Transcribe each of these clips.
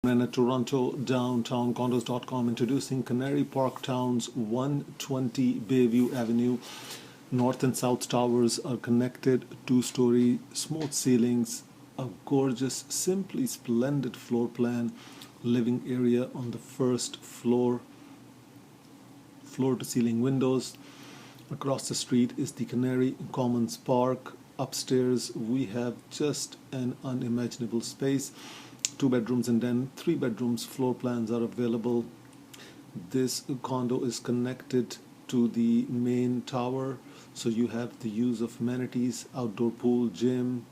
And at Toronto downtown Condos.com, introducing Canary Park Town's 120 Bayview Avenue. North and south towers are connected, two-story, smooth ceilings, a gorgeous, simply splendid floor plan, living area on the first floor, floor-to-ceiling windows. Across the street is the Canary Commons Park. Upstairs we have just an unimaginable space. 2 bedrooms and then 3 bedrooms. Floor plans are available. This condo is connected to the main tower, so you have the use of amenities, outdoor pool, gym,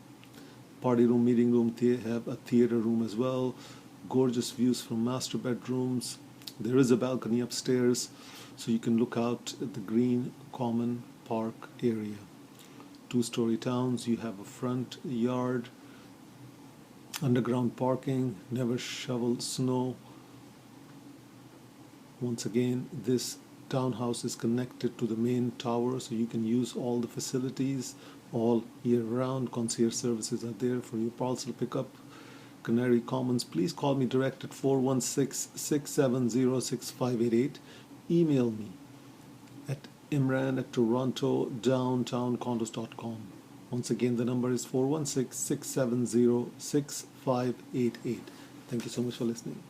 party room, meeting room. They have a theater room as well. Gorgeous views from master bedrooms. There is a balcony upstairs, so you can look out at the green common park area. 2-story towns. You have a front yard, underground parking, never shovel snow. Once again, this townhouse is connected to the main tower, so you can use all the facilities all year round. Concierge services are there for your parcel pickup. Canary Commons. Please call me direct at 416-670-6588. Email me at imran@torontodowntowncondos.com. Once again, the number is 416-670-6588. Thank you so much for listening.